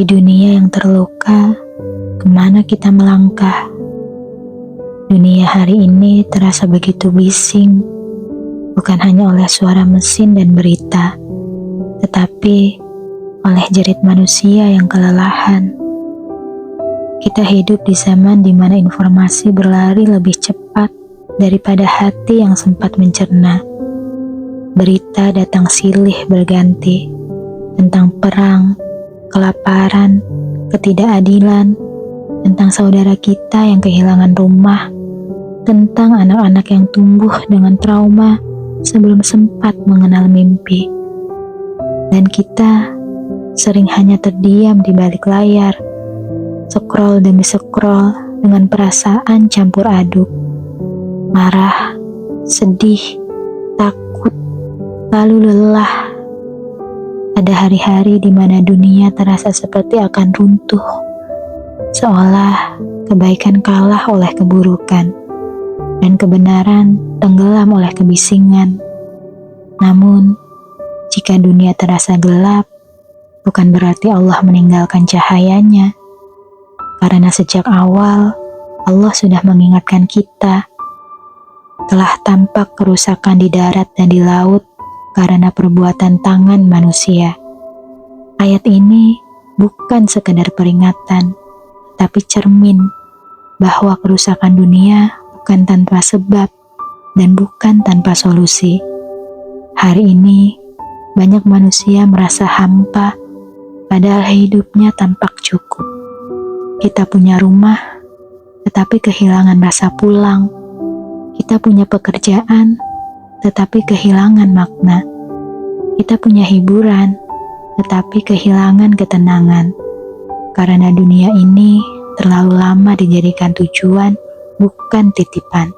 Di dunia yang terluka, kemana kita melangkah? Dunia hari ini terasa begitu bising, bukan hanya oleh suara mesin dan berita, tetapi oleh jerit manusia yang kelelahan. Kita hidup di zaman di mana informasi berlari lebih cepat daripada hati yang sempat mencerna. Berita datang silih berganti tentang perang, kelaparan, ketidakadilan, tentang saudara kita yang kehilangan rumah, tentang anak-anak yang tumbuh dengan trauma sebelum sempat mengenal mimpi. Dan kita sering hanya terdiam di balik layar, scroll demi scroll dengan perasaan campur aduk, marah, sedih, takut, lalu lelah. Ada hari-hari di mana dunia terasa seperti akan runtuh, seolah kebaikan kalah oleh keburukan, dan kebenaran tenggelam oleh kebisingan. Namun, jika dunia terasa gelap, bukan berarti Allah meninggalkan cahayanya, karena sejak awal Allah sudah mengingatkan kita. Telah tampak kerusakan di darat dan di laut karena perbuatan tangan manusia. Ayat ini bukan sekedar peringatan, tapi cermin bahwa kerusakan dunia bukan tanpa sebab dan bukan tanpa solusi. Hari ini banyak manusia merasa hampa, padahal hidupnya tampak cukup. Kita punya rumah, tetapi kehilangan rasa pulang. Kita punya pekerjaan, tetapi kehilangan makna. Kita punya hiburan, tetapi kehilangan ketenangan. Karena dunia ini terlalu lama dijadikan tujuan, bukan titipan.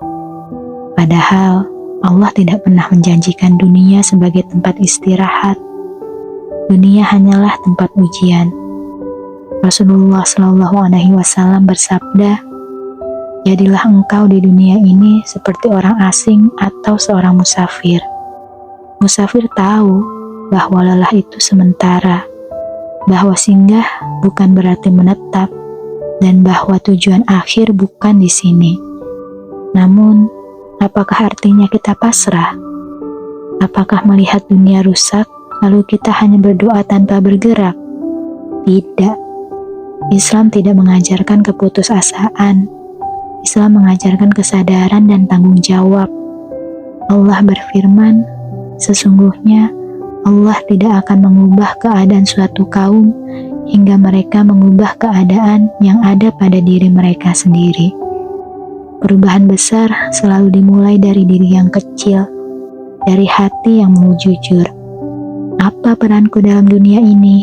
Padahal Allah tidak pernah menjanjikan dunia sebagai tempat istirahat. Dunia hanyalah tempat ujian. Rasulullah SAW bersabda, "Jadilah engkau di dunia ini seperti orang asing atau seorang musafir." Musafir tahu bahwa lelah itu sementara, bahwa singgah bukan berarti menetap, dan bahwa tujuan akhir bukan di sini. Namun, apakah artinya kita pasrah? Apakah melihat dunia rusak, lalu kita hanya berdoa tanpa bergerak? Tidak. Islam tidak mengajarkan keputusasaan. Islam mengajarkan kesadaran dan tanggung jawab. Allah berfirman, "Sesungguhnya Allah tidak akan mengubah keadaan suatu kaum hingga mereka mengubah keadaan yang ada pada diri mereka sendiri." Perubahan besar selalu dimulai dari diri yang kecil, dari hati yang mau jujur. Apa peranku dalam dunia ini?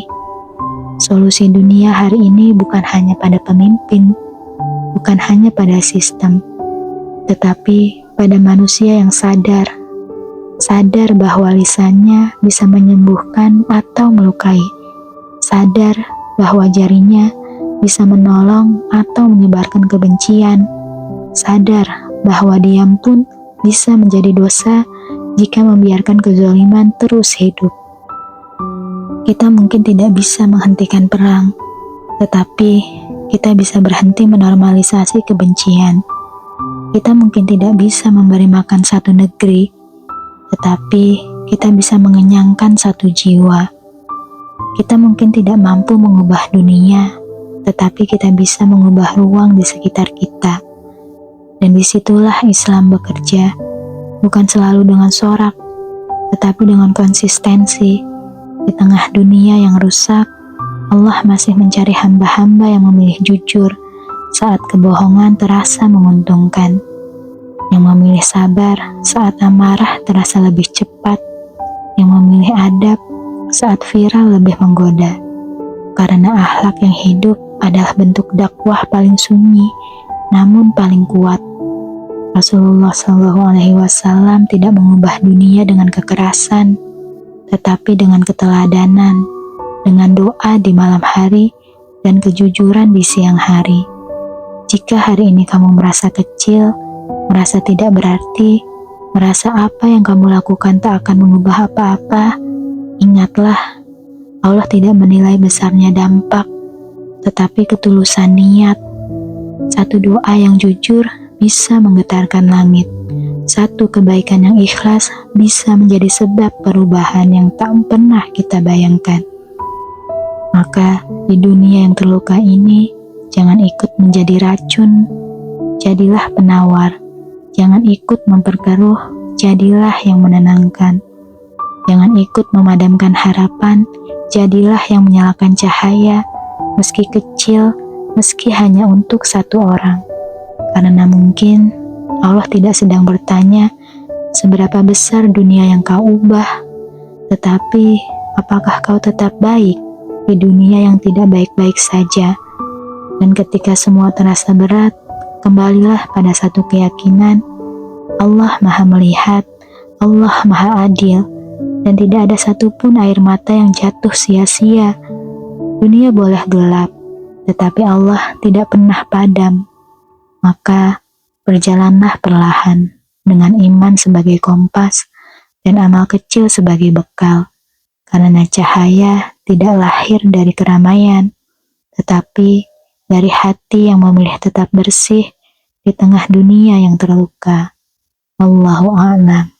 Solusi dunia hari ini bukan hanya pada pemimpin, bukan hanya pada sistem, tetapi pada manusia yang sadar bahwa lisannya bisa menyembuhkan atau melukai, sadar bahwa jarinya bisa menolong atau menyebarkan kebencian, sadar bahwa diam pun bisa menjadi dosa jika membiarkan kezaliman terus hidup. Kita mungkin tidak bisa menghentikan perang, tetapi kita bisa berhenti menormalisasi kebencian. Kita mungkin tidak bisa memberi makan satu negeri, tetapi kita bisa mengenyangkan satu jiwa. Kita mungkin tidak mampu mengubah dunia, tetapi kita bisa mengubah ruang di sekitar kita. Dan disitulah Islam bekerja, bukan selalu dengan sorak, tetapi dengan konsistensi. Di tengah dunia yang rusak, Allah masih mencari hamba-hamba yang memilih jujur saat kebohongan terasa menguntungkan, yang memilih sabar saat amarah terasa lebih cepat, yang memilih adab saat viral lebih menggoda. Karena akhlak yang hidup adalah bentuk dakwah paling sunyi, namun paling kuat. Rasulullah SAW tidak mengubah dunia dengan kekerasan, tetapi dengan keteladanan, dengan doa di malam hari, dan kejujuran di siang hari. Jika hari ini kamu merasa kecil, merasa tidak berarti, merasa apa yang kamu lakukan tak akan mengubah apa-apa, ingatlah, Allah tidak menilai besarnya dampak, tetapi ketulusan niat. Satu doa yang jujur bisa menggetarkan langit. Satu kebaikan yang ikhlas bisa menjadi sebab perubahan yang tak pernah kita bayangkan. Maka di dunia yang terluka ini, jangan ikut menjadi racun, jadilah penawar. Jangan ikut memperkeruh, jadilah yang menenangkan. Jangan ikut memadamkan harapan, jadilah yang menyalakan cahaya, meski kecil, meski hanya untuk satu orang. Karena mungkin Allah tidak sedang bertanya seberapa besar dunia yang kau ubah, tetapi apakah kau tetap baik di dunia yang tidak baik-baik saja. Dan ketika semua terasa berat, kembalilah pada satu keyakinan, Allah Maha Melihat, Allah Maha Adil, dan tidak ada satupun air mata yang jatuh sia-sia. Dunia boleh gelap, tetapi Allah tidak pernah padam. Maka berjalanlah perlahan dengan iman sebagai kompas dan amal kecil sebagai bekal. Karena cahaya tidak lahir dari keramaian, tetapi dari hati yang memilih tetap bersih di tengah dunia yang terluka. Wallahu a'lam.